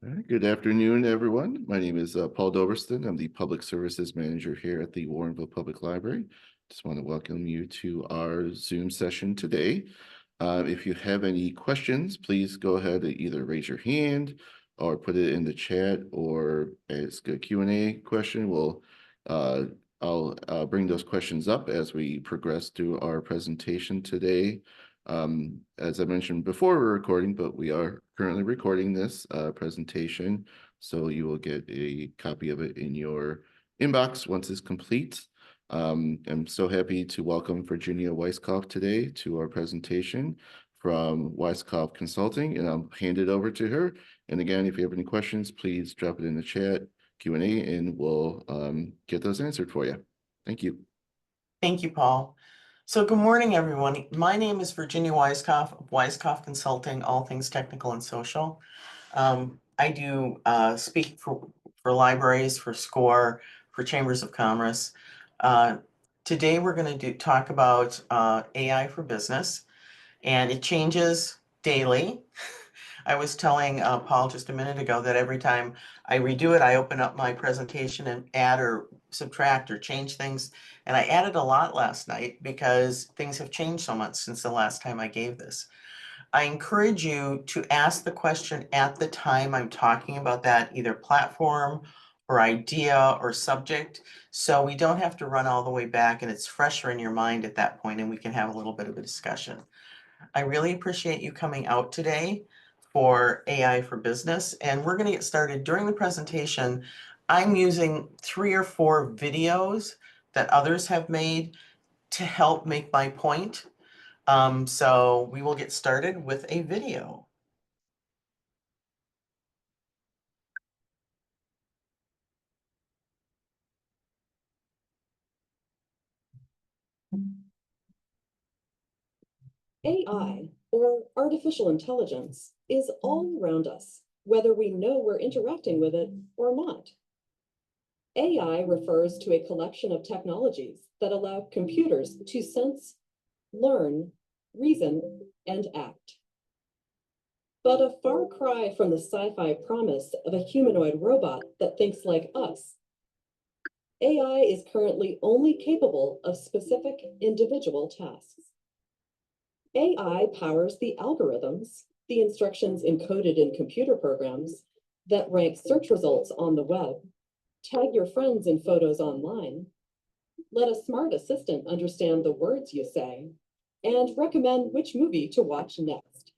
All right, good afternoon, everyone. My name is Paul Doverston. I'm the Public Services Manager here at the Warrenville Public Library. Just want to welcome you to our Zoom session today. If you have any questions, please go ahead and either raise your hand or put it in the chat or ask a Q&A question. I'll bring those questions up as we progress through our presentation today. As I mentioned before, we're recording, but we are currently recording this presentation, so you will get a copy of it in your inbox once it's complete. I'm so happy to welcome Virginia Weiskopf today to our presentation from Weiskopf Consulting, and I'll hand it over to her. And again, if you have any questions, please drop it in the chat, Q&A, and we'll get those answered for you. Thank you. Thank you, Paul. So good morning, everyone. My name is Virginia Weiskopf of Weiskopf Consulting, all things technical and social. I do speak for libraries, for SCORE, for chambers of commerce. Today, we're going to talk about AI for business, and it changes daily. I was telling Paul just a minute ago that every time I redo it, I open up my presentation and add or subtract or change things. And I added a lot last night because things have changed so much since the last time I gave this. I encourage you to ask the question at the time I'm talking about that either platform or idea or subject, so we don't have to run all the way back and it's fresher in your mind at that point and we can have a little bit of a discussion. I really appreciate you coming out today for AI for Business, and we're going to get started. During the presentation, I'm using 3 or 4 videos that others have made to help make my point. So we will get started with a video. AI, or artificial intelligence, is all around us, whether we know we're interacting with it or not. AI refers to a collection of technologies that allow computers to sense, learn, reason, and act. But a far cry from the sci-fi promise of a humanoid robot that thinks like us. AI is currently only capable of specific individual tasks. AI powers the algorithms, the instructions encoded in computer programs that rank search results on the web, tag your friends in photos online, let a smart assistant understand the words you say, and recommend which movie to watch next.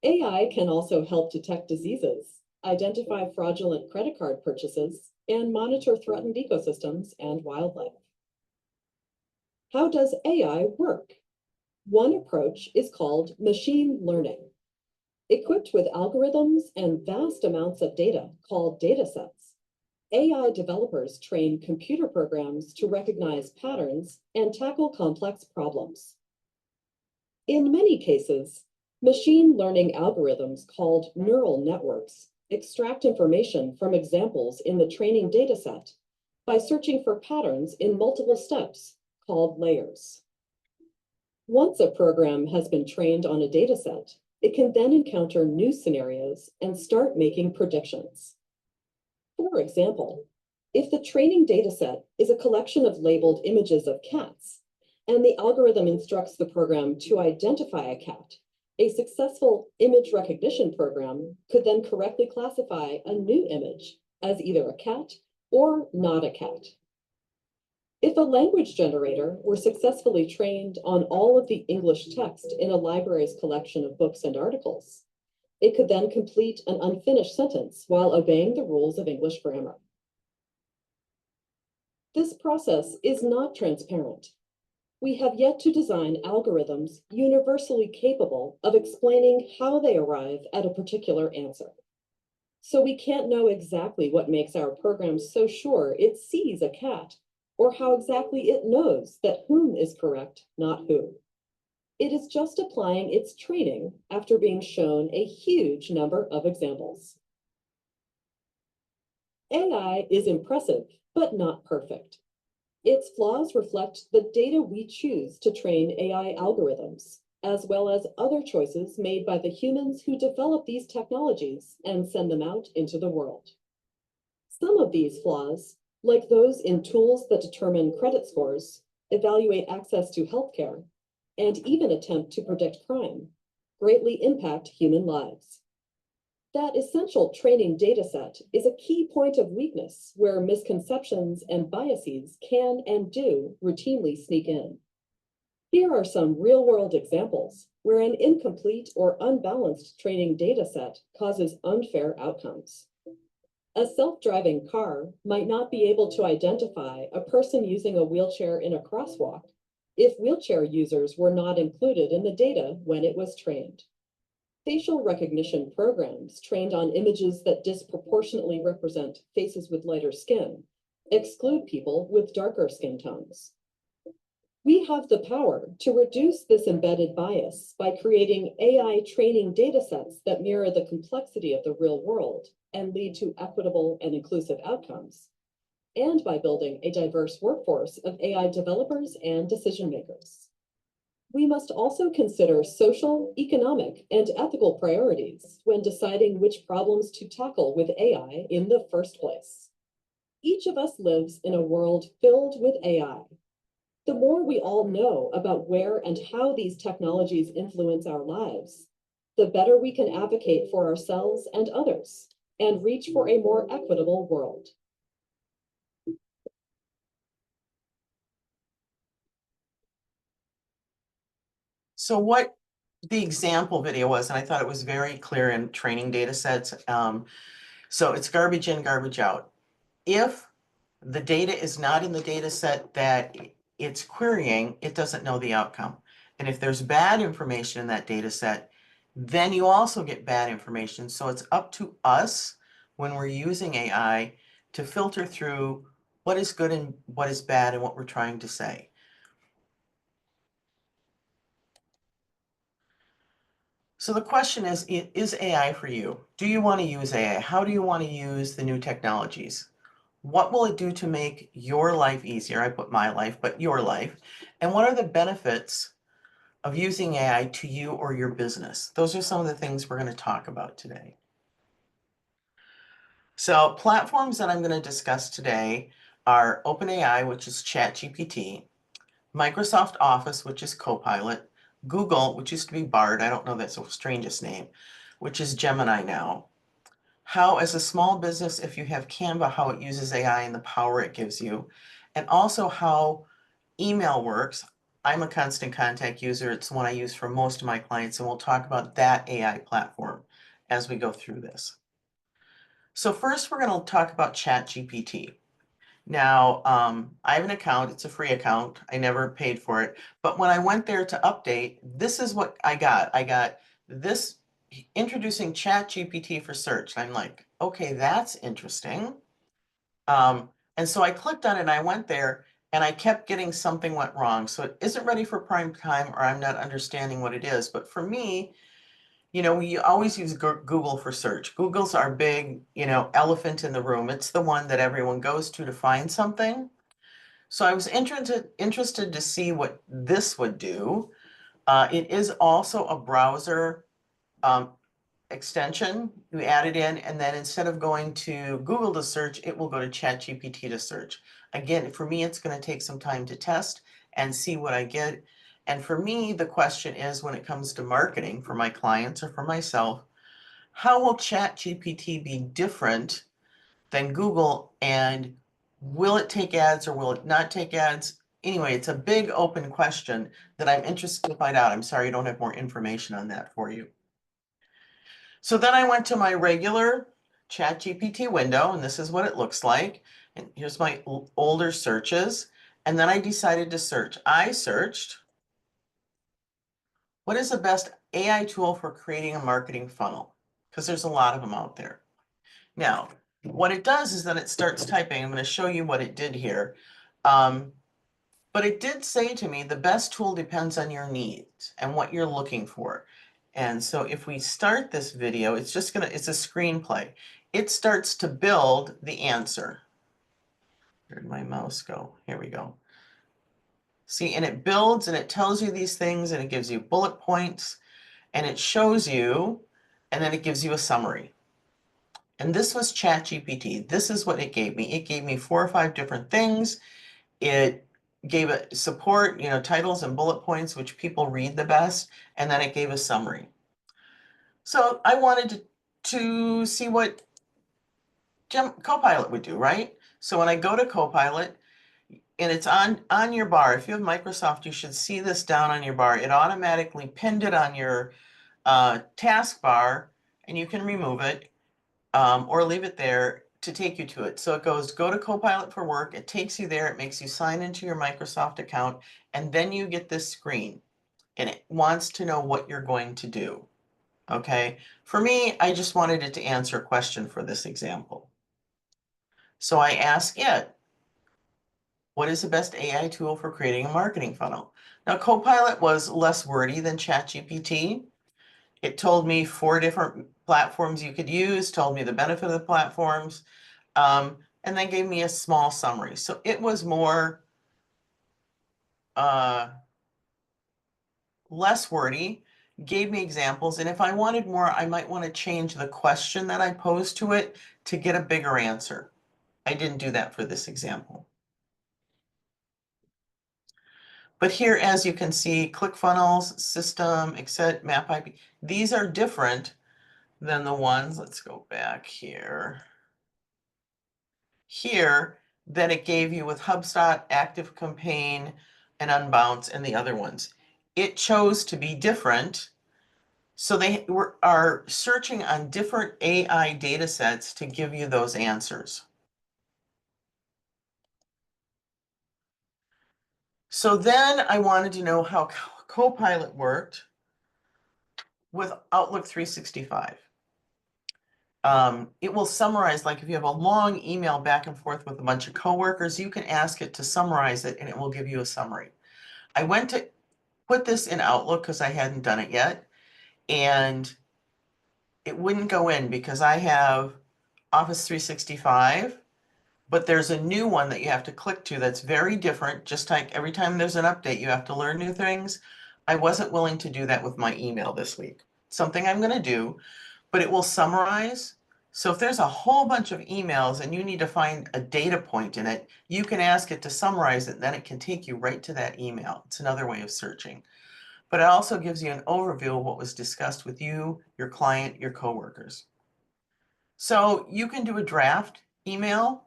AI can also help detect diseases, identify fraudulent credit card purchases, and monitor threatened ecosystems and wildlife. How does AI work? One approach is called machine learning. Equipped with algorithms and vast amounts of data called datasets, AI developers train computer programs to recognize patterns and tackle complex problems. In many cases, machine learning algorithms called neural networks extract information from examples in the training dataset by searching for patterns in multiple steps called layers. Once a program has been trained on a dataset, it can then encounter new scenarios and start making predictions. For example, if the training dataset is a collection of labeled images of cats, and the algorithm instructs the program to identify a cat, a successful image recognition program could then correctly classify a new image as either a cat or not a cat. If a language generator were successfully trained on all of the English text in a library's collection of books and articles, it could then complete an unfinished sentence while obeying the rules of English grammar. This process is not transparent. We have yet to design algorithms universally capable of explaining how they arrive at a particular answer. So we can't know exactly what makes our program so sure it sees a cat, or how exactly it knows that whom is correct, not who. It is just applying its training after being shown a huge number of examples. AI is impressive, but not perfect. Its flaws reflect the data we choose to train AI algorithms, as well as other choices made by the humans who develop these technologies and send them out into the world. Some of these flaws, like those in tools that determine credit scores, evaluate access to healthcare, and even attempt to predict crime, greatly impact human lives. That essential training dataset is a key point of weakness where misconceptions and biases can and do routinely sneak in. Here are some real-world examples where an incomplete or unbalanced training dataset causes unfair outcomes. A self-driving car might not be able to identify a person using a wheelchair in a crosswalk if wheelchair users were not included in the data when it was trained. Facial recognition programs trained on images that disproportionately represent faces with lighter skin exclude people with darker skin tones. We have the power to reduce this embedded bias by creating AI training datasets that mirror the complexity of the real world and lead to equitable and inclusive outcomes, and by building a diverse workforce of AI developers and decision makers. We must also consider social, economic, and ethical priorities when deciding which problems to tackle with AI in the first place. Each of us lives in a world filled with AI. The more we all know about where and how these technologies influence our lives, the better we can advocate for ourselves and others and reach for a more equitable world. So what the example video was, and I thought it was very clear in training data sets. So it's garbage in, garbage out. If the data is not in the data set that it's querying, it doesn't know the outcome. And if there's bad information in that data set, then you also get bad information. So it's up to us when we're using AI to filter through what is good and what is bad and what we're trying to say. So the question is AI for you? Do you want to use AI? How do you want to use the new technologies? What will it do to make your life easier? I put my life, but your life. And what are the benefits of using AI to you or your business? Those are some of the things we're going to talk about today. So platforms that I'm going to discuss today are OpenAI, which is ChatGPT, Microsoft Office, which is Copilot, Google, which used to be Bard, I don't know, that's the strangest name, which is Gemini now. How, as a small business, if you have Canva, how it uses AI and the power it gives you, and also how email works. I'm a Constant Contact user. It's the one I use for most of my clients, and we'll talk about that AI platform as we go through this. So first, we're going to talk about ChatGPT. Now, I have an account. It's a free account. I never paid for it. But when I went there to update, this is what I got. I got this introducing ChatGPT for search. I'm like, okay, that's interesting. And so I clicked on it and I went there and I kept getting something went wrong. So it isn't ready for prime time or I'm not understanding what it is. But for me, you know, we always use Google for search. Google's our big, you know, elephant in the room. It's the one that everyone goes to find something. So I was interested to see what this would do. It is also a browser extension. You add it in, and then instead of going to Google to search, it will go to ChatGPT to search. Again, for me, it's going to take some time to test and see what I get. And for me, the question is, when it comes to marketing for my clients or for myself, how will ChatGPT be different than Google, and will it take ads or will it not take ads? Anyway, it's a big open question that I'm interested to find out. I'm sorry I don't have more information on that for you. So then I went to my regular ChatGPT window, and this is what it looks like. And here's my older searches. And then I decided to search. I searched, what is the best AI tool for creating a marketing funnel? Because there's a lot of them out there. Now, what it does is that it starts typing. I'm going to show you what it did here. But it did say to me, the best tool depends on your needs and what you're looking for. And so if we start this video, it's a screenplay. It starts to build the answer. Where'd my mouse go? Here we go. See, and it builds and it tells you these things and it gives you bullet points and it shows you, and then it gives you a summary. And this was ChatGPT. This is what it gave me. It gave me 4 or 5 different things. It gave it support, titles and bullet points, which people read the best, and then it gave a summary. So I wanted to see what Copilot would do, right? So when I go to Copilot, and it's on your bar, if you have Microsoft, you should see this down on your bar. It automatically pinned it on your taskbar, and you can remove it or leave it there to take you to it. So it goes, go to Copilot for work. It takes you there. It makes you sign into your Microsoft account, and then you get this screen, and it wants to know what you're going to do. Okay. For me, I just wanted it to answer a question for this example. So I ask it, what is the best AI tool for creating a marketing funnel? Now, Copilot was less wordy than ChatGPT. It told me 4 different platforms you could use, told me the benefit of the platforms, and then gave me a small summary. So it was more less wordy, gave me examples, and if I wanted more, I might want to change the question that I posed to it to get a bigger answer. I didn't do that for this example. But here, as you can see, ClickFunnels, System, Except, Map IP, these are different than the ones, let's go back here. Here, that it gave you with HubSpot, ActiveCampaign, and Unbounce, and the other ones. It chose to be different. So they are searching on different AI data sets to give you those answers. So then I wanted to know how Copilot worked with Outlook 365. It will summarize, like if you have a long email back and forth with a bunch of coworkers, you can ask it to summarize it and it will give you a summary. I went to put this in Outlook because I hadn't done it yet, and it wouldn't go in because I have Office 365, but there's a new one that you have to click to that's very different. Just like every time there's an update, you have to learn new things. I wasn't willing to do that with my email this week. Something I'm going to do, but it will summarize. So if there's a whole bunch of emails and you need to find a data point in it, you can ask it to summarize it, then it can take you right to that email. It's another way of searching. But it also gives you an overview of what was discussed with you, your client, your coworkers. So you can do a draft email.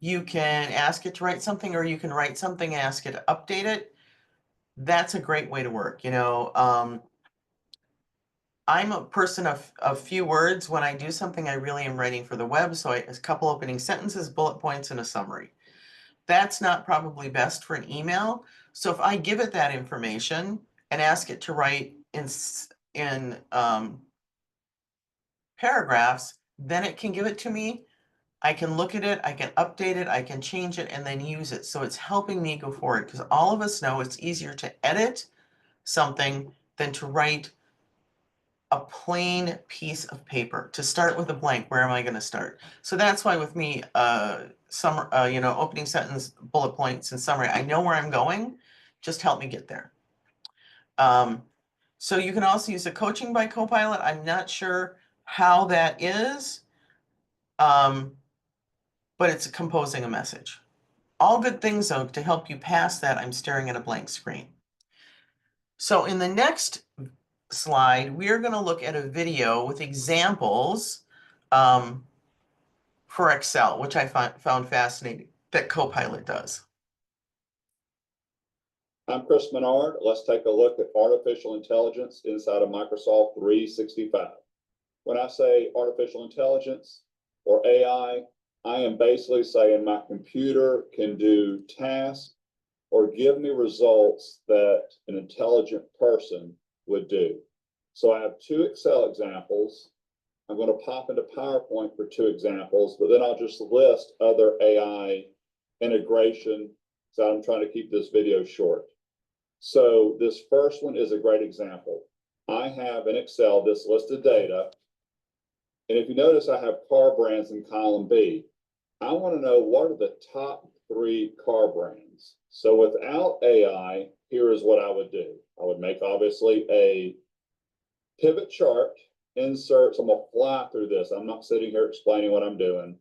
You can ask it to write something, or you can write something, ask it to update it. That's a great way to work. I'm a person of few words. When I do something, I really am writing for the web. So a couple opening sentences, bullet points, and a summary. That's not probably best for an email. So if I give it that information and ask it to write in paragraphs, then it can give it to me. I can look at it, I can update it, I can change it, and then use it. So it's helping me go forward, because all of us know it's easier to edit something than to write a plain piece of paper. To start with a blank, where am I going to start? So that's why with me, opening sentence, bullet points, and summary, I know where I'm going. Just help me get there. So you can also use a coaching by Copilot. I'm not sure how that is, but it's composing a message. All good things, though, to help you pass that, I'm staring at a blank screen. So in the next slide, we're going to look at a video with examples for Excel, which I found fascinating that Copilot does. I'm Chris Menard. Let's take a look at artificial intelligence inside of Microsoft 365. When I say artificial intelligence or AI, I am basically saying my computer can do tasks or give me results that an intelligent person would do. So I have 2 Excel examples. I'm going to pop into PowerPoint for 2 examples, but then I'll just list other AI integration. So I'm trying to keep this video short. So this first one is a great example. I have in Excel this list of data. And if you notice, I have car brands in column B. I want to know what are the top 3 car brands. lines. So without AI, here is what I would do. I would make obviously a pivot chart, insert, so I'm gonna fly through this. I'm not sitting here explaining what I'm doing.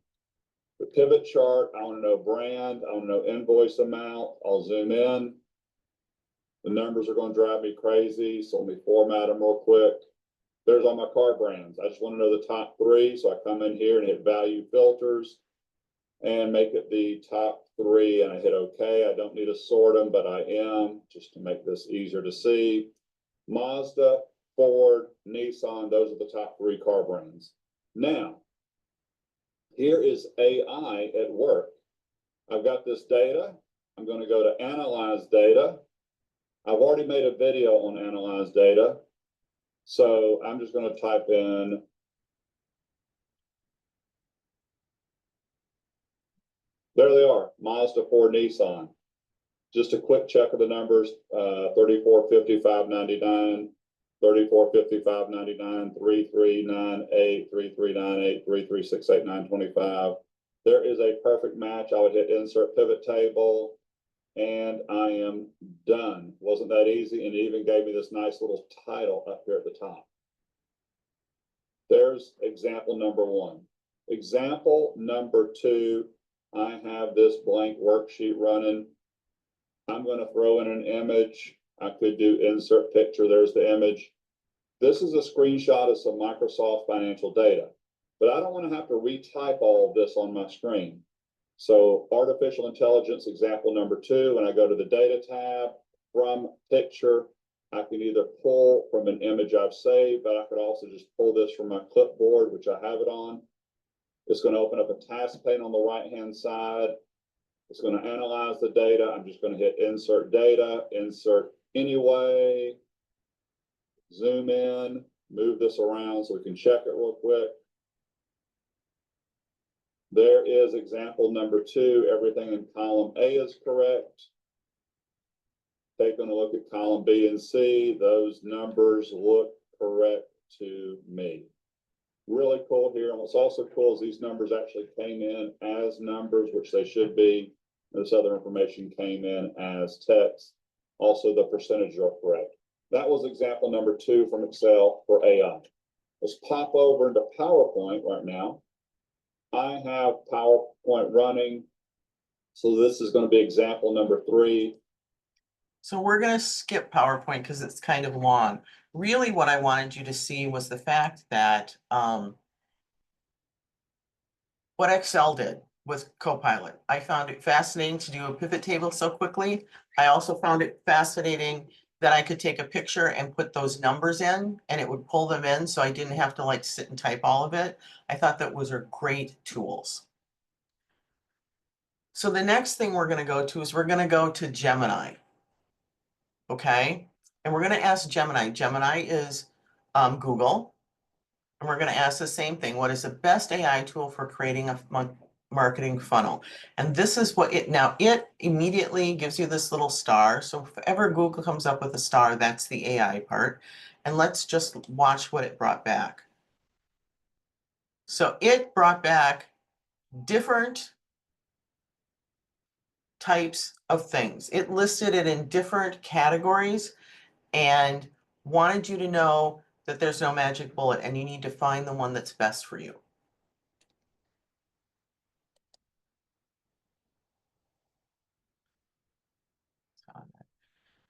The pivot chart, I want to know brand, I want to know invoice amount. I'll zoom in. The numbers are going to drive me crazy, so let me format them real quick. There's all my car brands. I just want to know the top 3, so I come in here and hit value filters and make it the top 3, and I hit OK. I don't need to sort them, but I am, just to make this easier to see. Mazda, Ford, Nissan, those are the top 3 car brands. Now, here is AI at work. I've got this data. I'm going to go to Analyze Data. I've already made a video on Analyze Data. So I'm just going to type in there they are, Mazda, Ford, Nissan. Just a quick check of the numbers, 3455.99, 3455.99, 3398, 3398, 3368.925. There is a perfect match. I would hit insert pivot table and I am done. Wasn't that easy? And it even gave me this nice little title up here at the top. There's example number 1. Example number 2, I have this blank worksheet running. I'm going to throw in an image. I could do insert picture. There's the image. This is a screenshot of some Microsoft financial data, but I don't want to have to retype all of this on my screen. So artificial intelligence example number 2, when I go to the data tab from picture, I can either pull from an image I've saved, but I could also just pull this from my clipboard, which I have it on. It's going to open up a task pane on the right-hand side. It's going to analyze the data. I'm just going to hit insert data, insert anyway, zoom in, move this around so we can check it real quick. There is example number 2. Everything in column A is correct. Taking a look at column B and C, those numbers look correct to me. Really cool here. And what's also cool is these numbers actually came in as numbers, which they should be. This other information came in as text. Also, the percentages are correct. That was example number 2 from Excel for AI. Let's pop over into PowerPoint right now. I have PowerPoint running. So this is going to be example number 3. So we're going to skip PowerPoint because it's kind of long. Really what I wanted you to see was the fact that what Excel did with Copilot. I found it fascinating to do a pivot table so quickly. I also found it fascinating that I could take a picture and put those numbers in and it would pull them in so I didn't have to like sit and type all of it. I thought that was great tools. So the next thing we're going to go to is we're going to go to Gemini. Okay, and we're going to ask Gemini. Gemini is Google, and we're going to ask the same thing. What is the best AI tool for creating a marketing funnel? And this is what it immediately gives you this little star. So if ever Google comes up with a star, that's the AI part. And let's just watch what it brought back. So it brought back different types of things. It listed it in different categories and wanted you to know that there's no magic bullet and you need to find the one that's best for you.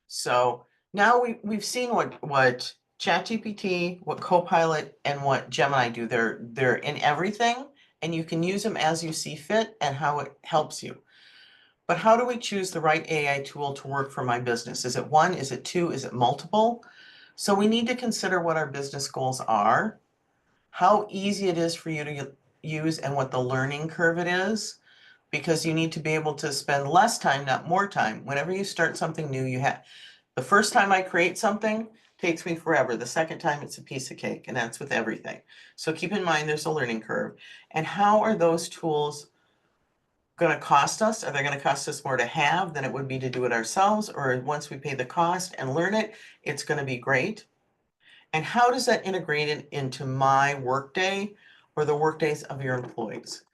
So now we've seen what ChatGPT, what Copilot, and what Gemini do. They're in everything, and you can use them as you see fit and how it helps you. But how do we choose the right AI tool to work for my business? Is it 1? Is it 2? Is it multiple? So we need to consider what our business goals are, how easy it is for you to use, and what the learning curve it is, because you need to be able to spend less time, not more time. Whenever you start something new, the first time I create something, takes me forever. The second time it's a piece of cake, and that's with everything. So keep in mind there's a learning curve. And how are those tools going to cost us? Are they going to cost us more to have than it would be to do it ourselves? Or once we pay the cost and learn it, it's going to be great? And how does that integrate it into my workday or the workdays of your employees?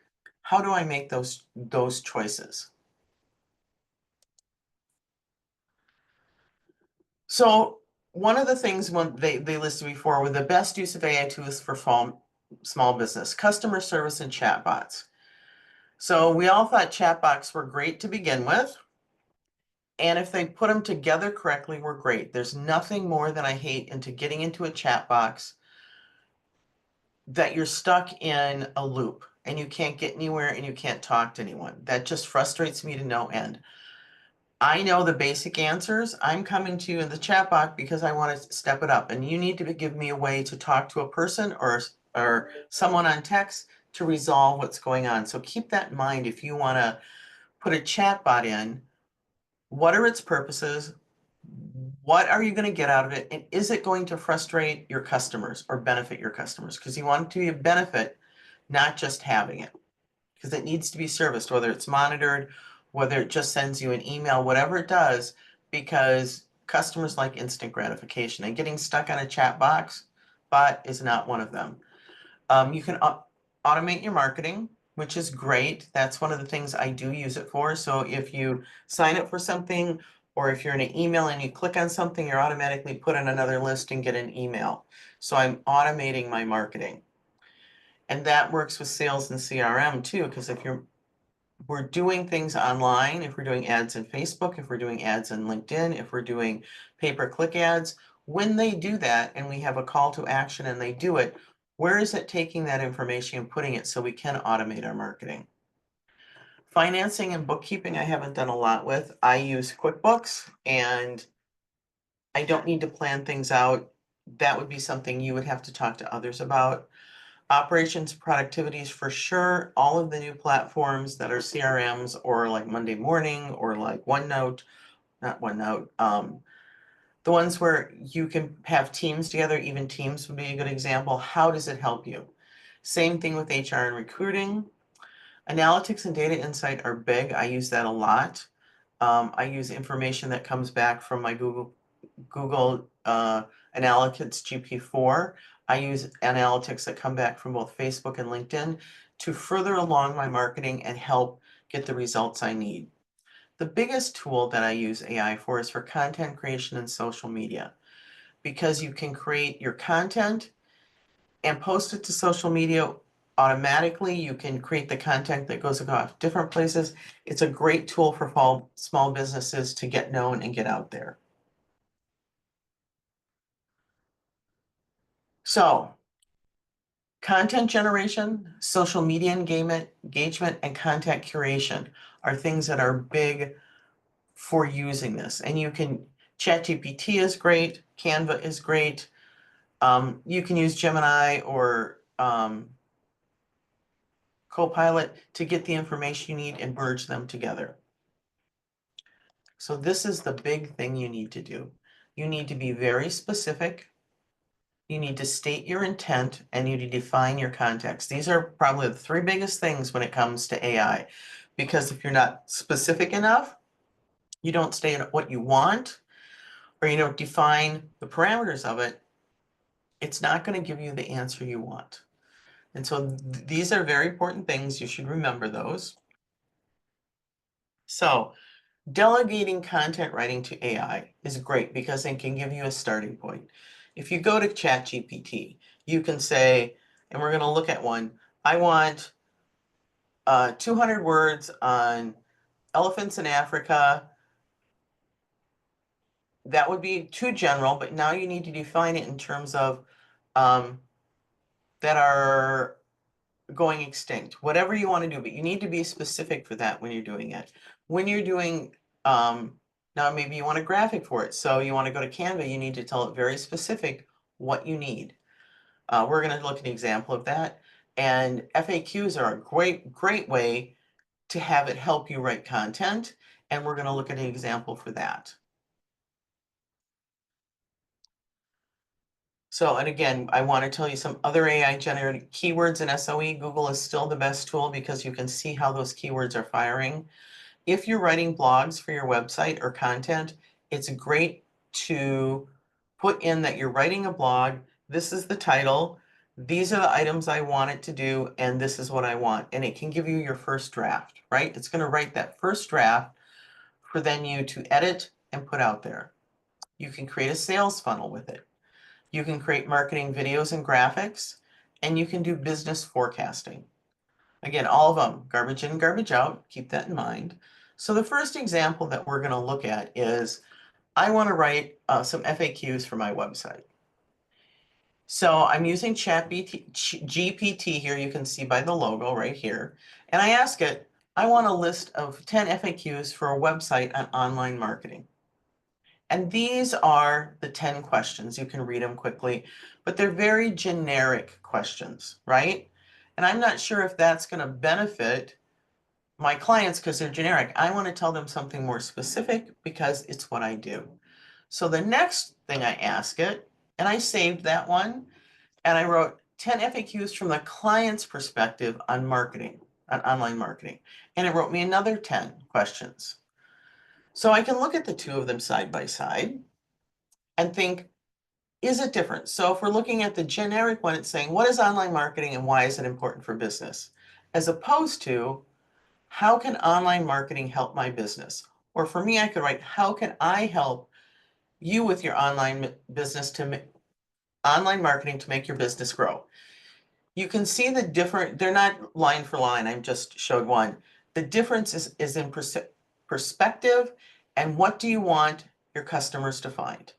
How do I make those choices? So one of the things when they listed before were the best use of AI tools for small business, customer service and chatbots. So we all thought chatbots were great to begin with. And if they put them together correctly, we're great. There's nothing more than I hate into getting into a chat box that you're stuck in a loop and you can't get anywhere and you can't talk to anyone. That just frustrates me to no end. I know the basic answers. I'm coming to you in the chat box because I want to step it up, and you need to give me a way to talk to a person or someone on text to resolve what's going on. So keep that in mind if you want to put a chat bot in. What are its purposes? What are you going to get out of it? And is it going to frustrate your customers or benefit your customers? Because you want it to be a benefit, not just having it. Because it needs to be serviced, whether it's monitored, whether it just sends you an email, whatever it does, because customers like instant gratification, and getting stuck on a chat box bot is not one of them. You can automate your marketing, which is great. That's one of the things I do use it for. So if you sign up for something, or if you're in an email and you click on something, you're automatically put on another list and get an email. So I'm automating my marketing. And that works with sales and CRM too, because if we're doing things online, if we're doing ads in Facebook, if we're doing ads in LinkedIn, if we're doing pay-per-click ads, when they do that and we have a call to action and they do it, where is it taking that information and putting it so we can automate our marketing? Financing and bookkeeping, I haven't done a lot with. I use QuickBooks and I don't need to plan things out. That would be something you would have to talk to others about. Operations productivities for sure. All of the new platforms that are CRMs or like Monday Morning or like OneNote, not OneNote, the ones where you can have teams together, even Teams would be a good example. How does it help you? Same thing with HR and recruiting. Analytics and data insight are big. I use that a lot. I use information that comes back from my Google Analytics GP4. I use analytics that come back from both Facebook and LinkedIn to further along my marketing and help get the results I need. The biggest tool that I use AI for is for content creation and social media, because you can create your content and post it to social media automatically. You can create the content that goes across different places. It's a great tool for small businesses to get known and get out there. So, content generation, social media engagement, and content curation are things that are big for using this. And you can, ChatGPT is great, Canva is great. You can use Gemini or Copilot to get the information you need and merge them together. So this is the big thing you need to do. You need to be very specific. You need to state your intent and you need to define your context. These are probably the three biggest things when it comes to AI, because if you're not specific enough, you don't state what you want, or you don't define the parameters of it, it's not going to give you the answer you want. And so these are very important things. You should remember those. So delegating content writing to AI is great because it can give you a starting point. If you go to ChatGPT, you can say, and we're going to look at one, I want 200 words on elephants in Africa. That would be too general, but now you need to define it in terms of that are going extinct, whatever you want to do, but you need to be specific for that when you're doing it. When you're doing, now maybe you want a graphic for it, so you want to go to Canva, you need to tell it very specific what you need. We're going to look at an example of that. And FAQs are a great way to have it help you write content. And we're going to look at an example for that. So, and again, I want to tell you some other AI generated keywords in SOE. Google is still the best tool because you can see how those keywords are firing. If you're writing blogs for your website or content, it's great to put in that you're writing a blog. This is the title. These are the items I want it to do, and this is what I want. And it can give you your first draft, right? It's going to write that first draft for then you to edit and put out there. You can create a sales funnel with it. You can create marketing videos and graphics, and you can do business forecasting. Again, all of them, garbage in, garbage out, keep that in mind. So the first example that we're going to look at is I want to write some FAQs for my website. So I'm using GPT here, you can see by the logo right here. And I ask it, I want a list of 10 FAQs for a website on online marketing. And these are the 10 questions. You can read them quickly, but they're very generic questions, right? And I'm not sure if that's going to benefit my clients because they're generic. I want to tell them something more specific because it's what I do. So the next thing I ask it, and I saved that one, and I wrote 10 FAQs from the client's perspective on marketing, on online marketing. And it wrote me another 10 questions. So I can look at the two of them side by side and think, is it different? So if we're looking at the generic one, it's saying, what is online marketing and why is it important for business? As opposed to, how can online marketing help my business? Or for me, I could write, how can I help you with your online business online marketing to make your business grow? You can see the different, they're not line for line, I just showed one. The difference is in perspective and what do you want your customers to find?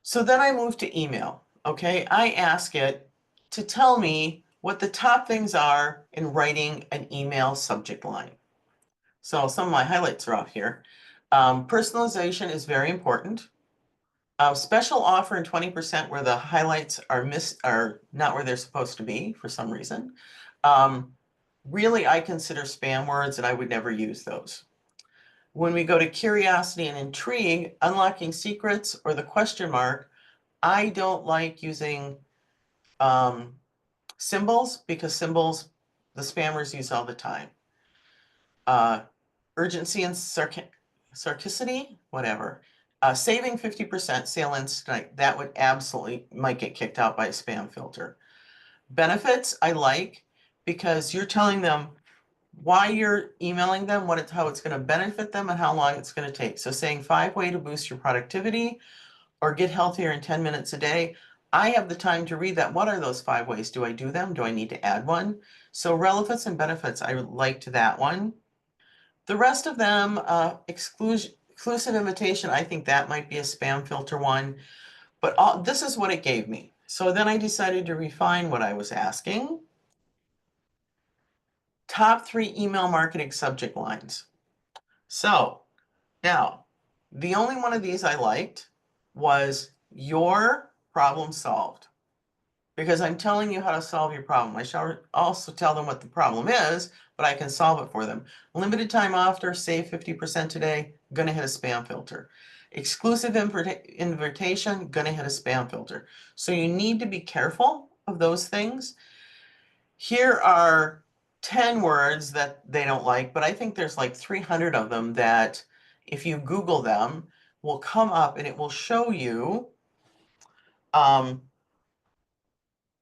So then I move to email, okay? I ask it to tell me what the top things are in writing an email subject line. So some of my highlights are off here. Personalization is very important. Special offer and 20% where the highlights are not where they're supposed to be for some reason. Really, I consider spam words and I would never use those. When we go to curiosity and intrigue, unlocking secrets or the question mark, I don't like using symbols because symbols the spammers use all the time. Urgency and sarcasticity, whatever. Saving 50%, sale ends tonight. That would absolutely might get kicked out by a spam filter. Benefits I like because you're telling them why you're emailing them, how it's going to benefit them and how long it's going to take. So saying 5 ways to boost your productivity or get healthier in 10 minutes a day. I have the time to read that. What are those 5 ways? Do I do them? Do I need to add one? So relevance and benefits, I liked that one. The rest of them, exclusive invitation, I think that might be a spam filter one, but this is what it gave me. So then I decided to refine what I was asking. Top 3 email marketing subject lines. So now, the only one of these I liked was your problem solved. Because I'm telling you how to solve your problem. I shall also tell them what the problem is, but I can solve it for them. Limited time offer, save 50% today, gonna hit a spam filter. Exclusive invitation, gonna hit a spam filter. So you need to be careful of those things. Here are 10 words that they don't like, but I think there's like 300 of them that if you Google them, will come up and it will show you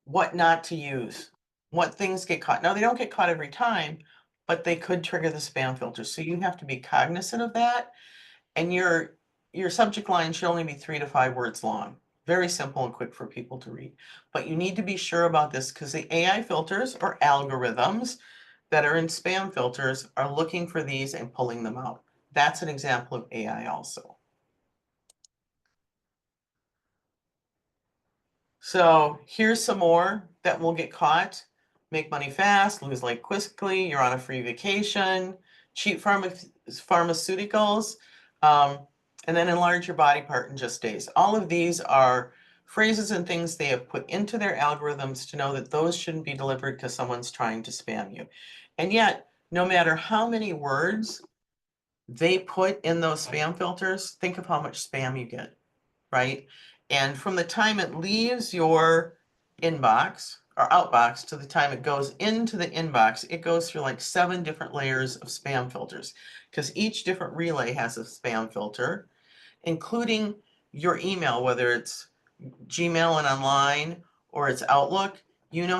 what not to use, what things get caught. Now, they don't get caught every time, but they could trigger the spam filter. So you have to be cognizant of that. And your subject line should only be 3 to 5 words long. Very simple and quick for people to read. But you need to be sure about this because the AI filters or algorithms that are in spam filters are looking for these and pulling them out. That's an example of AI also. So here's some more that will get caught. Make money fast, lose weight quickly, you're on a free vacation, cheap pharmaceuticals, and then enlarge your body part in just days. All of these are phrases and things they have put into their algorithms to know that those shouldn't be delivered because someone's trying to spam you. And yet, no matter how many words they put in those spam filters, think of how much spam you get, right? And from the time it leaves your inbox or outbox to the time it goes into the inbox, it goes through like 7 different layers of spam filters because each different relay has a spam filter, including your email, whether it's Gmail and online or it's Outlook,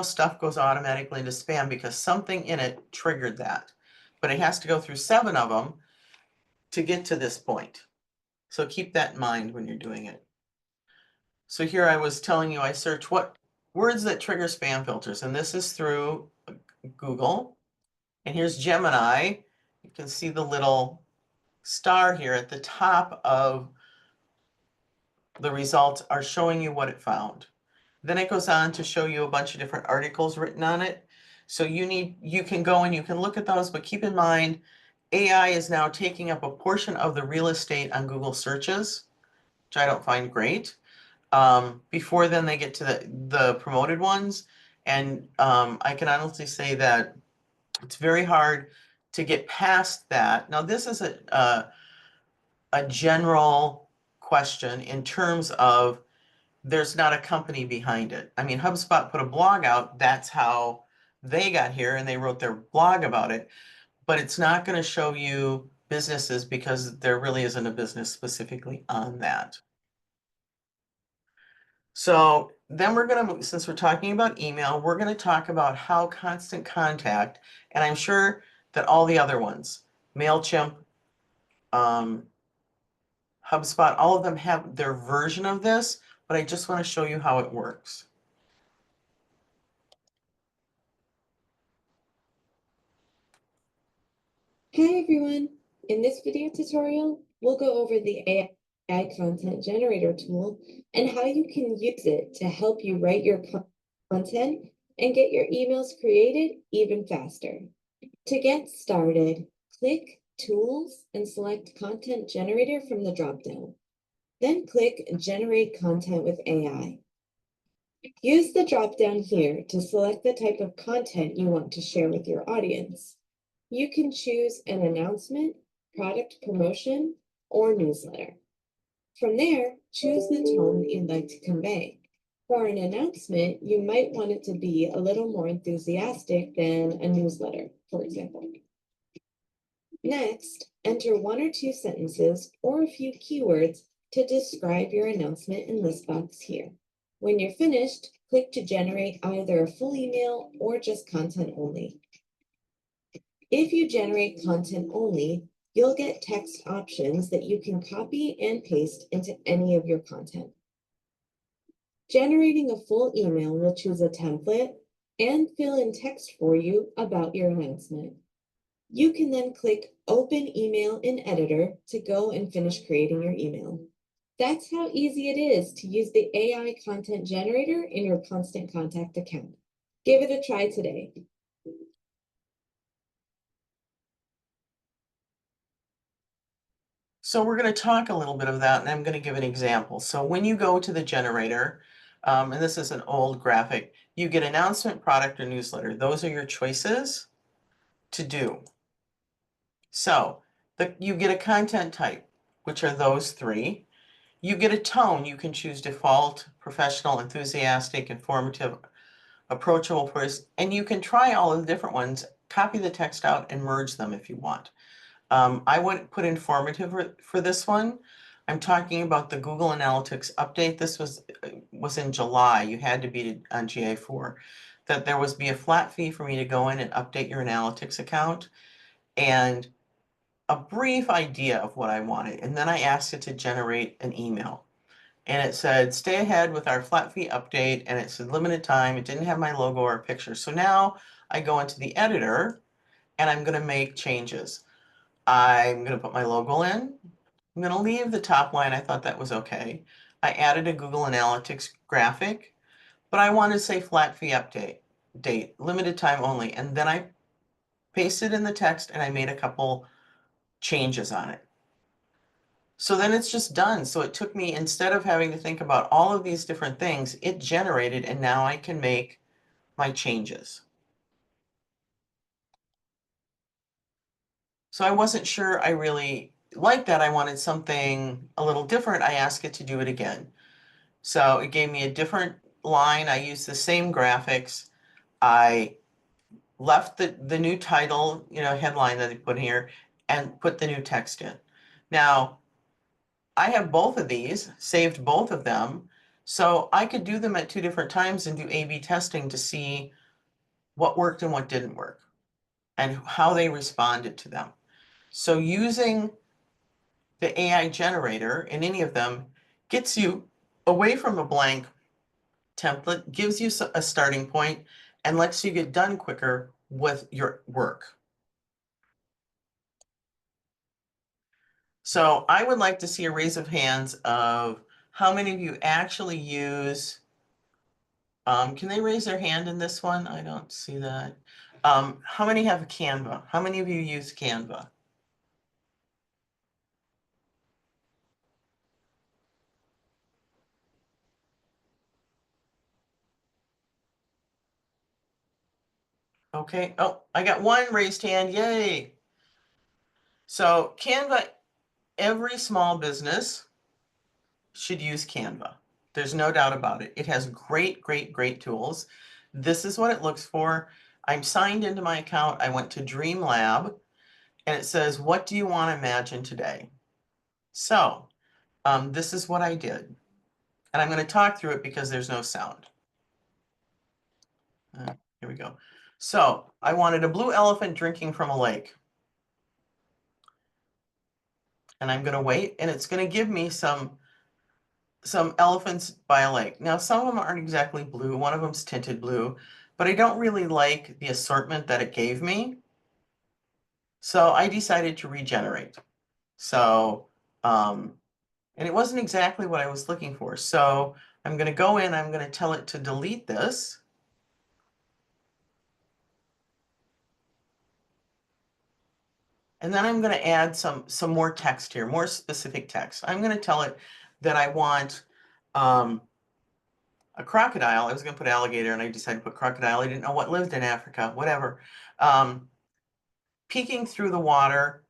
stuff goes automatically into spam because something in it triggered that. but it has to go through 7 of them to get to this point. So keep that in mind when you're doing it. So here I was telling you I search what words that trigger spam filters, and this is through Google. And here's Gemini. You can see the little star here at the top of the results are showing you what it found. Then it goes on to show you a bunch of different articles written on it. So you can go and you can look at those, but keep in mind, AI is now taking up a portion of the real estate on Google searches, which I don't find great. Before then they get to the promoted ones. And I can honestly say that it's very hard to get past that. Now, this is a general question in terms of there's not a company behind it. I mean, HubSpot put a blog out. That's how they got here, and they wrote their blog about it. But it's not going to show you businesses because there really isn't a business specifically on that. So then we're going to, since we're talking about email, we're going to talk about how Constant Contact, and I'm sure that all the other ones, MailChimp, HubSpot, all of them have their version of this, but I just want to show you how it works. Hi everyone! In this video tutorial, we'll go over the AI content generator tool and how you can use it to help you write your content and get your emails created even faster. To get started, click Tools and select Content Generator from the dropdown. Then click Generate Content with AI. Use the dropdown here to select the type of content you want to share with your audience. You can choose an announcement, product promotion, or newsletter. From there, choose the tone you'd like to convey. For an announcement, you might want it to be a little more enthusiastic than a newsletter, for example. Next, enter 1 or 2 sentences or a few keywords to describe your announcement in this box here. When you're finished, click to generate either a full email or just content only. If you generate content only, you'll get text options that you can copy and paste into any of your content. Generating a full email will choose a template and fill in text for you about your announcement. You can then click Open Email in Editor to go and finish creating your email. That's how easy it is to use the AI content generator in your Constant Contact account. Give it a try today. So we're going to talk a little bit of that, and I'm going to give an example. So when you go to the generator, and this is an old graphic, you get announcement, product, or newsletter. Those are your choices to do. So you get a content type, which are those 3. You get a tone. You can choose default, professional, enthusiastic, informative, approachable, and you can try all of the different ones, copy the text out, and merge them if you want. I wouldn't put informative for this one. I'm talking about the Google Analytics update. This was in July. You had to be on GA4. That there was be a flat fee for me to go in and update your analytics account and a brief idea of what I wanted. And then I asked it to generate an email. And it said, stay ahead with our flat fee update. And it said limited time. It didn't have my logo or picture. So now I go into the editor and I'm going to make changes. I'm going to put my logo in. I'm going to leave the top line. I thought that was okay. I added a Google Analytics graphic, but I want to say flat fee update, date, limited time only. And then I pasted in the text and I made a couple changes on it. So then it's just done. So it took me, instead of having to think about all of these different things, it generated, and now I can make my changes. So I wasn't sure I really liked that. I wanted something a little different. I asked it to do it again. So it gave me a different line. I used the same graphics. I left the new title, headline that I put here, and put the new text in. Now, I have both of these, saved both of them, so I could do them at 2 different times and do A/B testing to see what worked and what didn't work. and how they responded to them. So using the AI generator in any of them gets you away from a blank template, gives you a starting point, and lets you get done quicker with your work. So I would like to see a raise of hands of how many of you actually use, can they raise their hand in this one? I don't see that. How many have Canva? How many of you use Canva? Okay, oh, I got one raised hand, yay. So Canva, every small business should use Canva. There's no doubt about it. It has great, great, great tools. This is what it looks for. I'm signed into my account. I went to Dream Lab and it says, what do you want to imagine today? So this is what I did. And I'm going to talk through it because there's no sound. Here we go. So I wanted a blue elephant drinking from a lake. And I'm going to wait, and it's going to give me some elephants by a lake. Now, some of them aren't exactly blue. One of them's tinted blue, but I don't really like the assortment that it gave me. So I decided to regenerate. So, and it wasn't exactly what I was looking for. So I'm going to go in, I'm going to tell it to delete this. And then I'm going to add some more text here, more specific text. I'm going to tell it that I want a crocodile. I was going to put alligator and I decided to put crocodile. I didn't know what lived in Africa, whatever. Peeking through the water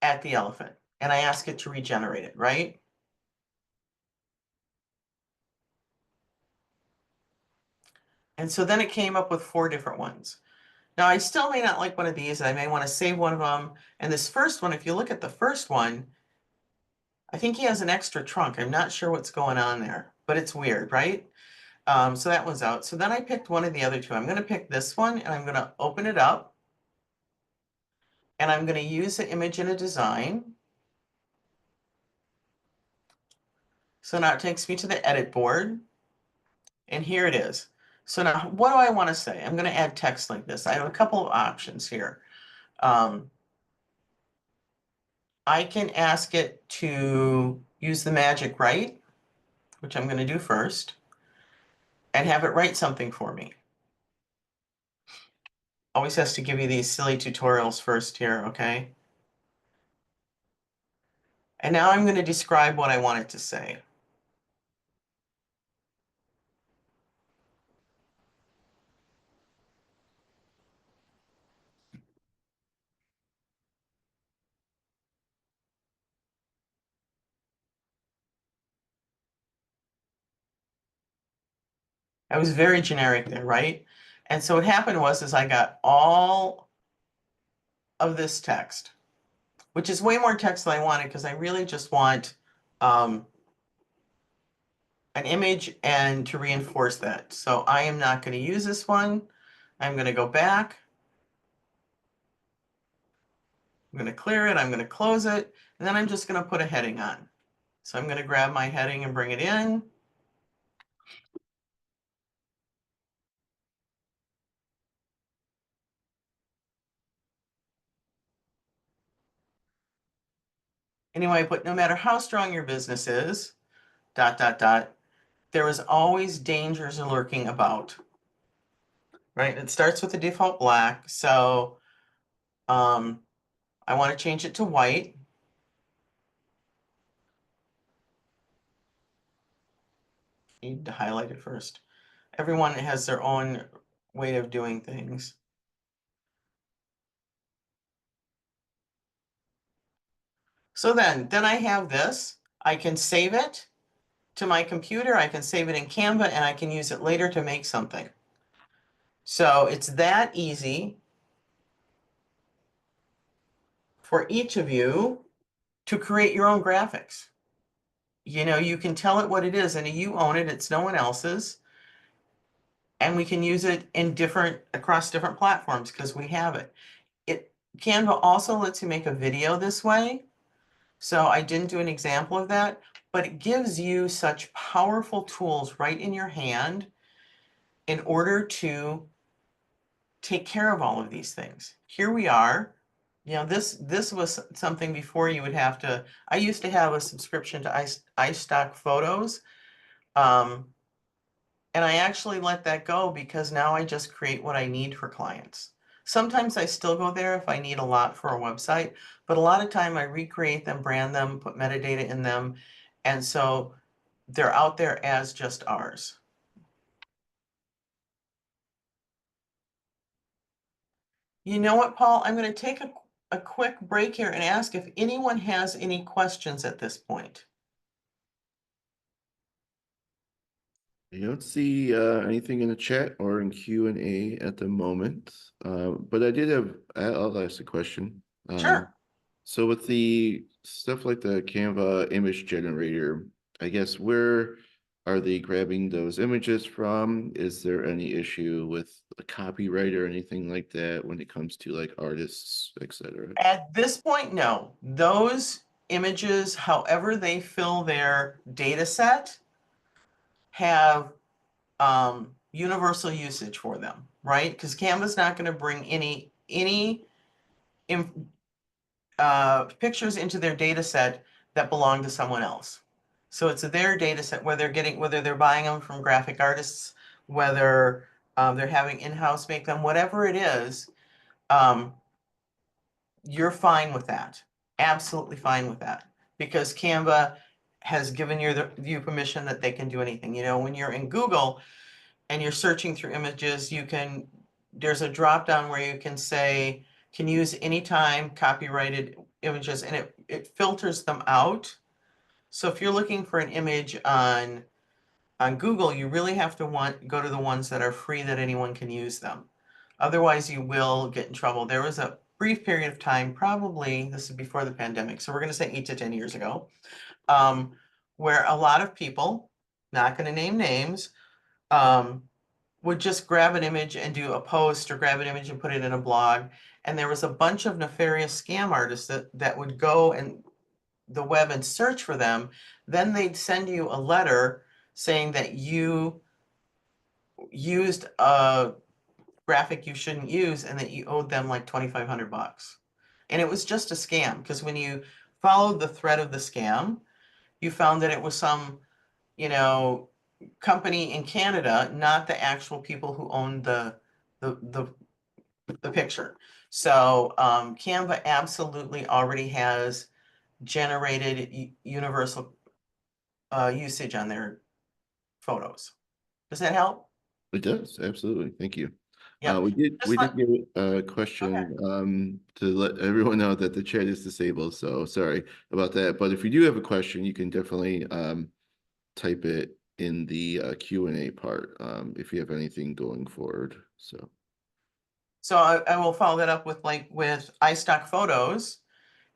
at the elephant. And I ask it to regenerate it, right? And so then it came up with 4 different ones. Now, I still may not like one of these. I may want to save one of them. And this first one, if you look at the first one, I think he has an extra trunk. I'm not sure what's going on there, but it's weird, right? So that one's out. So then I picked one of the other 2. I'm going to pick this one and I'm going to open it up. And I'm going to use the image in a design. So now it takes me to the edit board. And here it is. So now what do I want to say? I'm going to add text like this. I have a couple of options here. I can ask it to use the magic write, which I'm going to do first, and have it write something for me. Always has to give you these silly tutorials first here, okay? And now I'm going to describe what I want it to say. I was very generic there, right? And so what happened was I got all of this text, which is way more text than I wanted because I really just want an image and to reinforce that. So I am not going to use this one. I'm going to go back. I'm going to clear it. I'm going to close it. And then I'm just going to put a heading on. So I'm going to grab my heading and bring it in. Anyway, but no matter how strong your business is, ... there is always dangers lurking about, right? It starts with the default black. So I want to change it to white. Need to highlight it first. Everyone has their own way of doing things. So then I have this. I can save it to my computer. I can save it in Canva and I can use it later to make something. So it's that easy for each of you to create your own graphics. You know, you can tell it what it is and you own it. It's no one else's. And we can use it in across different platforms because we have it. Canva also lets you make a video this way. So I didn't do an example of that, but it gives you such powerful tools right in your hand in order to take care of all of these things. Here we are. You know, this was something before you would have to, I used to have a subscription to iStock Photos. And I actually let that go because now I just create what I need for clients. Sometimes I still go there if I need a lot for a website, but a lot of time I recreate them, brand them, put metadata in them. And so they're out there as just ours. You know what, Paul? I'm going to take a quick break here and ask if anyone has any questions at this point. I don't see anything in the chat or in Q&A at the moment, but I did have, I'll ask a question. Sure. So with the stuff like the Canva image generator, I guess where are they grabbing those images from? Is there any issue with the copyright or anything like that when it comes to like artists, etc.? At this point, no. Those images, however they fill their data set, have universal usage for them, right? Because Canva's not going to bring any pictures into their data set that belong to someone else. So it's their data set, whether they're buying them from graphic artists, whether they're having in-house make them, whatever it is, you're fine with that. Absolutely fine with that. Because Canva has given you permission that they can do anything. You know, when you're in Google and you're searching through images, there's a drop down where you can say, can use anytime copyrighted images, and it filters them out. So if you're looking for an image on Google, you really have to go to the ones that are free that anyone can use them. Otherwise, you will get in trouble. There was a brief period of time, probably this is before the pandemic, so we're going to say 8 to 10 years ago, where a lot of people, not going to name names, would just grab an image and do a post, or grab an image and put it in a blog. And there was a bunch of nefarious scam artists that would go and the web and search for them. Then they'd send you a letter saying that you used a graphic you shouldn't use and that you owed them like $2,500. And it was just a scam, because when you followed the thread of the scam, you found that it was some, you know, company in Canada, not the actual people who owned the picture. So Canva absolutely already has generated universal usage on their photos. Does that help? It does, absolutely. Thank you. Yeah. We did get a question to let everyone know that the chat is disabled, so sorry about that. But if you do have a question, you can definitely type it in the Q&A part if you have anything going forward. So I will follow that up with iStock Photos.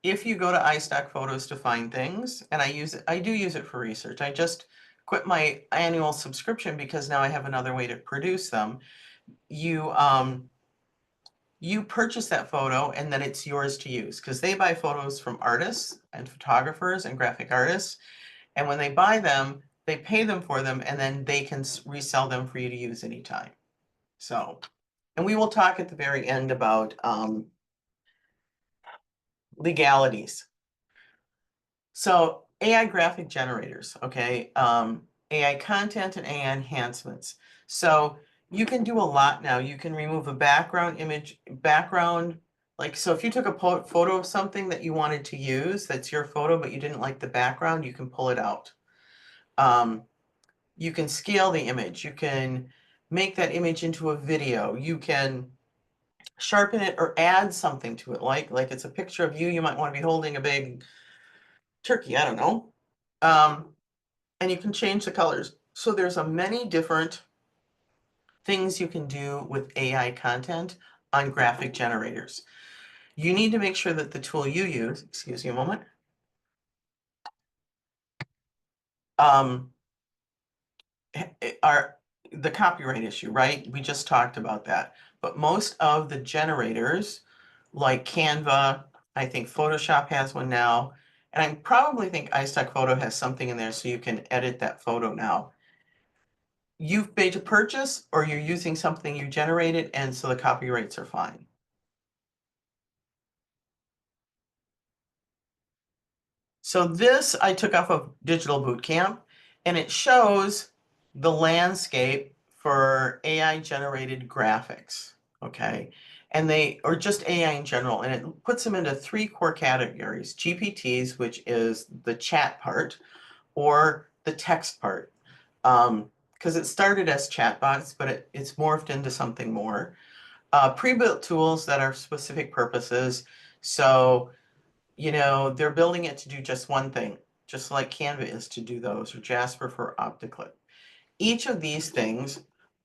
If you go to iStock Photos to find things, and I do use it for research. I just quit my annual subscription because now I have another way to produce them. You purchase that photo and then it's yours to use, because they buy photos from artists and photographers and graphic artists. And when they buy them, they pay them for them, and then they can resell them for you to use anytime. So, and we will talk at the very end about legalities. So AI graphic generators, okay, AI content and AI enhancements. So you can do a lot now. You can remove a background, like, so if you took a photo of something that you wanted to use, that's your photo, but you didn't like the background, you can pull it out. You can scale the image. You can make that image into a video. You can sharpen it or add something to it, like it's a picture of you. You might want to be holding a big turkey, I don't know. And you can change the colors. So there's many different things you can do with AI content on graphic generators. You need to make sure that the tool you use, excuse me a moment, the copyright issue, right? We just talked about that. But most of the generators, like Canva, I think Photoshop has one now, and I probably think iStock Photo has something in there so you can edit that photo now. You've made a purchase or you're using something you generated, and so the copyrights are fine. So this I took off of Digital Bootcamp, and it shows the landscape for AI generated graphics, okay? And or just AI in general, and it puts them into 3 core categories: GPTs, which is the chat part, or the text part. Because it started as chatbots, but it's morphed into something more. Pre-built tools that are specific purposes. So, you know, they're building it to do just one thing, just like Canva is to do those, or Jasper for OptiClip. Each of these things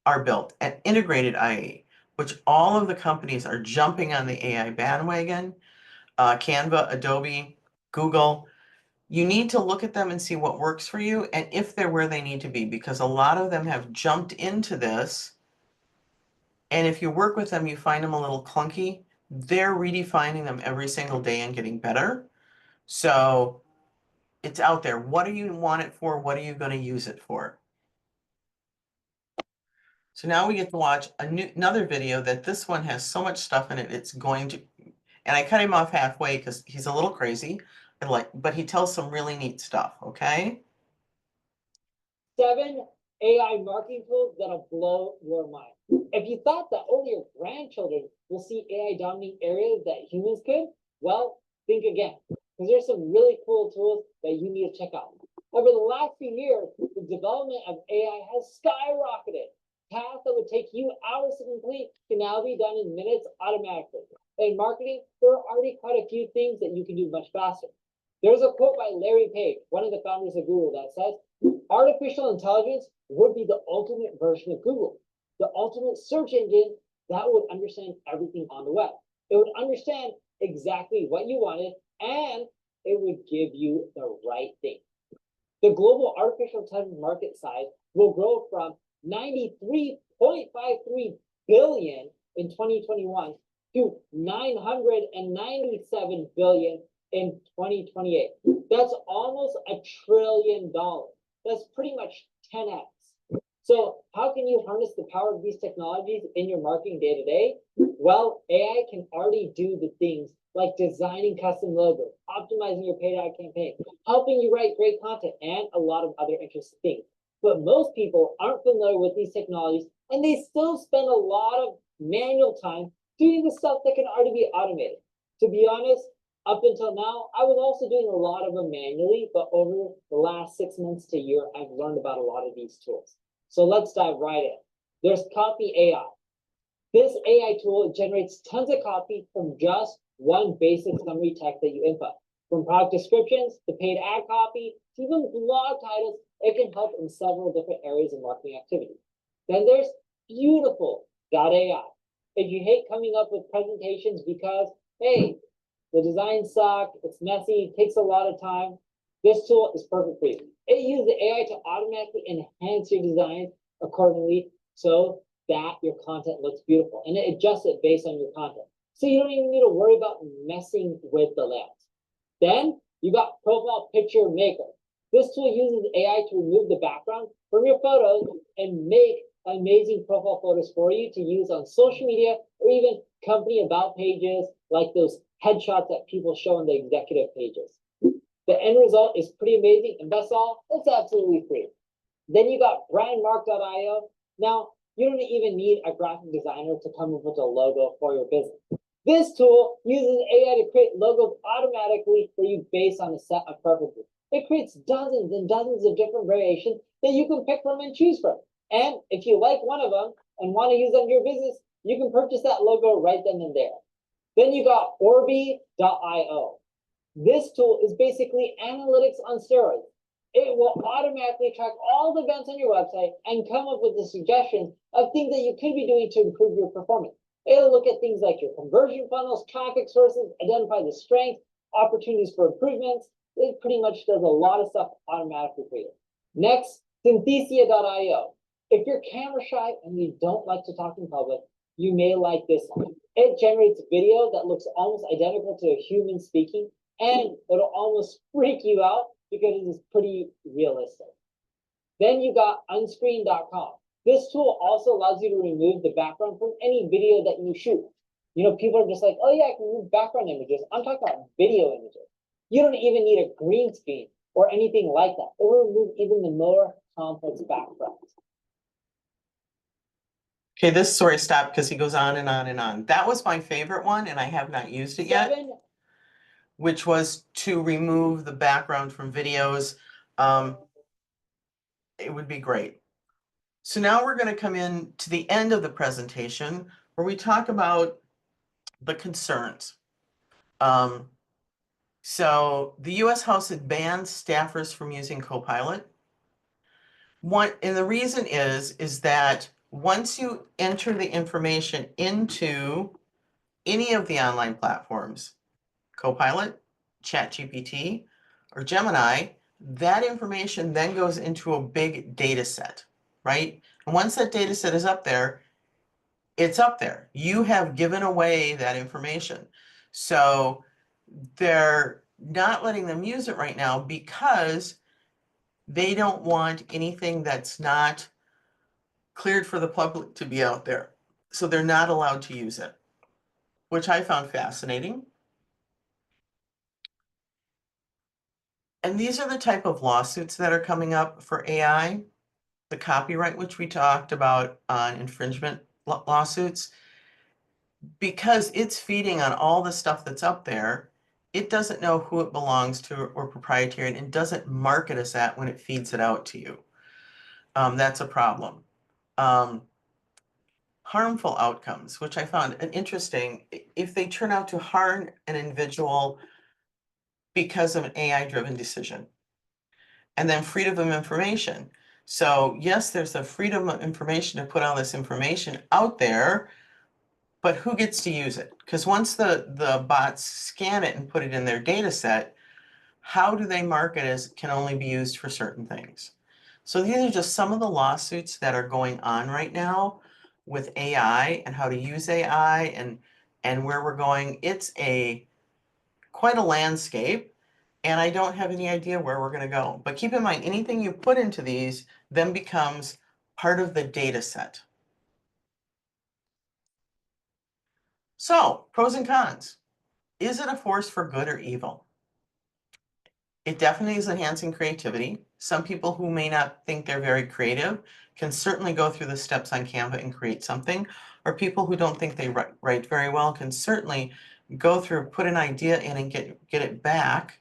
are built at integrated IA, which all of the companies are jumping on the AI bandwagon. Canva, Adobe, Google. You need to look at them and see what works for you and if they're where they need to be, because a lot of them have jumped into this. And if you work with them, you find them a little clunky. They're redefining them every single day and getting better. So it's out there. What do you want it for? What are you going to use it for? So now we get to watch another video that this one has so much stuff in it. It's going to, and I cut him off halfway because he's a little crazy, but he tells some really neat stuff. Okay. 7 AI marketing tools that'll blow your mind. If you thought that only your grandchildren will see AI dominate areas that humans could, well, think again, because there's some really cool tools that you need to check out. Over the last few years, the development of AI has skyrocketed. Tasks that would take you hours to complete can now be done in minutes automatically. In marketing, there are already quite a few things that you can do much faster. There's a quote by Larry Page, one of the founders of Google, that says, artificial intelligence would be the ultimate version of Google, the ultimate search engine that would understand everything on the web. It would understand exactly what you wanted, and it would give you the right thing. The global artificial intelligence market size will grow from 93.53 billion in 2021 to 997 billion in 2028. That's almost $1 trillion. That's pretty much 10x. So how can you harness the power of these technologies in your marketing day to day? Well, AI can already do the things like designing custom logos, optimizing your paid ad campaign, helping you write great content, and a lot of other interesting things. But most people aren't familiar with these technologies, and they still spend a lot of manual time doing the stuff that can already be automated. To be honest, up until now, I was also doing a lot of them manually, but over the last 6 months to a year, I've learned about a lot of these tools. So let's dive right in. There's Copy AI. This AI tool generates tons of copy from just one basic summary text that you input. From product descriptions to paid ad copy to even blog titles, it can help in several different areas of marketing activity. Then there's Beautiful.ai. If you hate coming up with presentations because, hey, the designs suck, it's messy, it takes a lot of time, this tool is perfect for you. It uses the AI to automatically enhance your designs accordingly so that your content looks beautiful, and it adjusts it based on your content. So you don't even need to worry about messing with the layouts. Then you got Profile Picture Maker. This tool uses AI to remove the background from your photos and make amazing profile photos for you to use on social media or even company about pages, like those headshots that people show on the executive pages. The end result is pretty amazing, and that's all, it's absolutely free. Then you got Brandmark.io. Now, you don't even need a graphic designer to come up with a logo for your business. This tool uses AI to create logos automatically for you based on a set of preferences. It creates dozens and dozens of different variations that you can pick from and choose from. And if you like one of them and want to use them in your business, you can purchase that logo right then and there. Then you got Orbi.io. This tool is basically analytics on steroids. It will automatically track all the events on your website and come up with the suggestions of things that you could be doing to improve your performance. It'll look at things like your conversion funnels, traffic sources, identify the strengths, opportunities for improvements. It pretty much does a lot of stuff automatically for you. Next, Synthesia.io. If you're camera shy and you don't like to talk in public, you may like this one. It generates video that looks almost identical to a human speaking, and it'll almost freak you out because it is pretty realistic. Then you got unscreen.com. This tool also allows you to remove the background from any video that you shoot. You know, people are just like, oh yeah, I can remove background images. I'm talking about video images. You don't even need a green screen or anything like that. It will remove even the more complex backgrounds. Okay, this story stopped because he goes on and on and on. That was my favorite one, and I have not used it yet, 7, which was to remove the background from videos. It would be great. So now we're going to come in to the end of the presentation where we talk about the concerns. So the US House had banned staffers from using Copilot. And the reason is that once you enter the information into any of the online platforms, Copilot, ChatGPT, or Gemini, that information then goes into a big data set, right? And once that data set is up there, it's up there. You have given away that information. So they're not letting them use it right now because they don't want anything that's not cleared for the public to be out there. So they're not allowed to use it, which I found fascinating. And these are the type of lawsuits that are coming up for AI. The copyright, which we talked about on infringement lawsuits, because it's feeding on all the stuff that's up there, it doesn't know who it belongs to or proprietary, and it doesn't market as that when it feeds it out to you. That's a problem. Harmful outcomes, which I found interesting, if they turn out to harm an individual because of an AI-driven decision. And then freedom of information. So yes, there's the freedom of information to put all this information out there, but who gets to use it? Because once the bots scan it and put it in their data set, how do they mark it as it can only be used for certain things? So these are just some of the lawsuits that are going on right now with AI and how to use AI and where we're going. It's quite a landscape, and I don't have any idea where we're going to go. But keep in mind, anything you put into these then becomes part of the data set. So, pros and cons. Is it a force for good or evil? It definitely is enhancing creativity. Some people who may not think they're very creative can certainly go through the steps on Canva and create something. Or people who don't think they write very well can certainly go through, put an idea in and get it back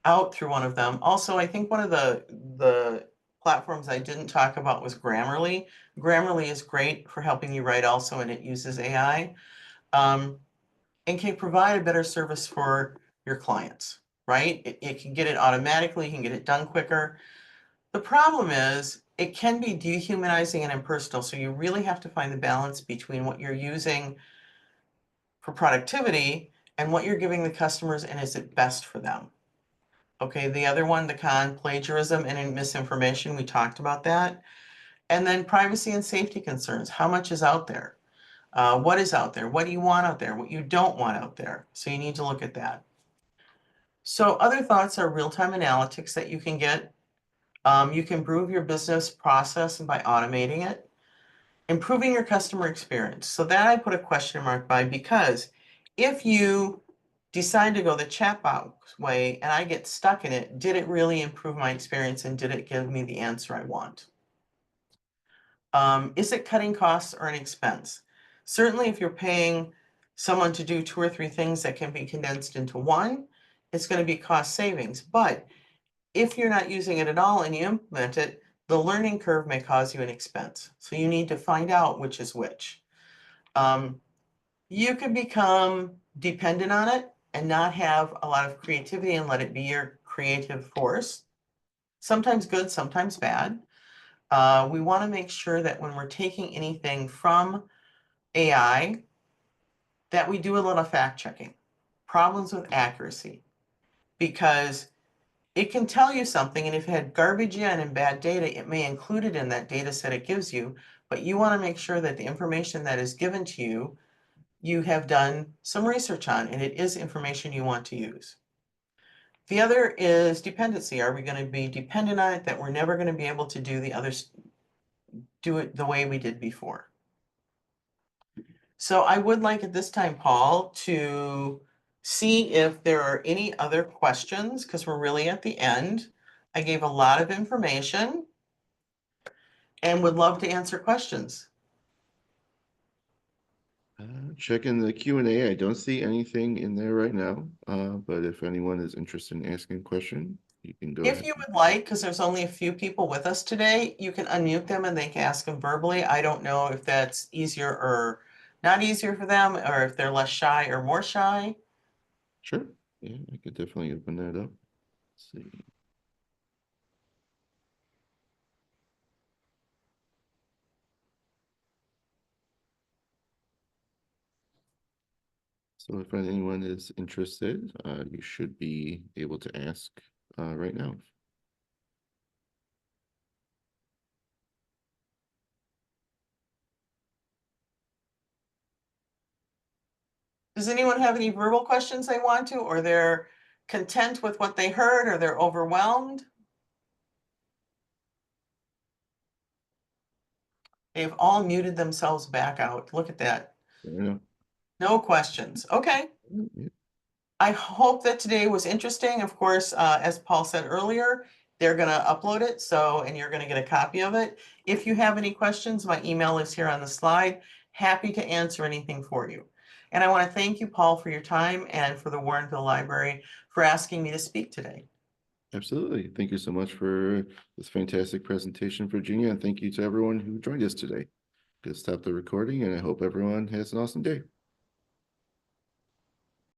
out through one of them. Also, I think one of the platforms I didn't talk about was Grammarly. Grammarly is great for helping you write also, and it uses AI. And can provide a better service for your clients, right? It can get it automatically, you can get it done quicker. The problem is it can be dehumanizing and impersonal. So you really have to find the balance between what you're using for productivity and what you're giving the customers, and is it best for them? Okay, the other one, the con, plagiarism and misinformation, we talked about that. And then privacy and safety concerns. How much is out there? What is out there? What do you want out there? What you don't want out there? So you need to look at that. So other thoughts are real-time analytics that you can get. You can improve your business process by automating it. Improving your customer experience. So that I put a question mark by, because if you decide to go the chatbot way and I get stuck in it, did it really improve my experience and did it give me the answer I want? Is it cutting costs or an expense? Certainly, if you're paying someone to do 2 or 3 things that can be condensed into one, it's going to be cost savings. But if you're not using it at all and you implement it, the learning curve may cause you an expense. So you need to find out which is which. You can become dependent on it and not have a lot of creativity and let it be your creative force. Sometimes good, sometimes bad. We want to make sure that when we're taking anything from AI, that we do a little fact checking. Problems with accuracy. Because it can tell you something, and if it had garbage in and bad data, it may include it in that data set it gives you. But you want to make sure that the information that is given to you, you have done some research on, and it is information you want to use. The other is dependency. Are we going to be dependent on it, that we're never going to be able to do do it the way we did before? So I would like at this time, Paul, to see if there are any other questions, because we're really at the end. I gave a lot of information and would love to answer questions. Checking the Q&A, I don't see anything in there right now, but if anyone is interested in asking a question, you can go ahead. If you would like, because there's only a few people with us today, you can unmute them and they can ask them verbally. I don't know if that's easier or not easier for them, or if they're less shy or more shy. Sure, yeah, I could definitely open that up. Let's see. So if anyone is interested, you should be able to ask right now. Does anyone have any verbal questions they want to, or they're content with what they heard, or they're overwhelmed? They've all muted themselves back out. Look at that. Yeah. No questions. Okay. Yeah. I hope that today was interesting. Of course, as Paul said earlier, they're going to upload it, and you're going to get a copy of it. If you have any questions, my email is here on the slide. Happy to answer anything for you. And I want to thank you, Paul, for your time, and for the Warrenville Library for asking me to speak today. Absolutely. Thank you so much for this fantastic presentation, Virginia, and thank you to everyone who joined us today. Just stop the recording, and I hope everyone has an awesome day.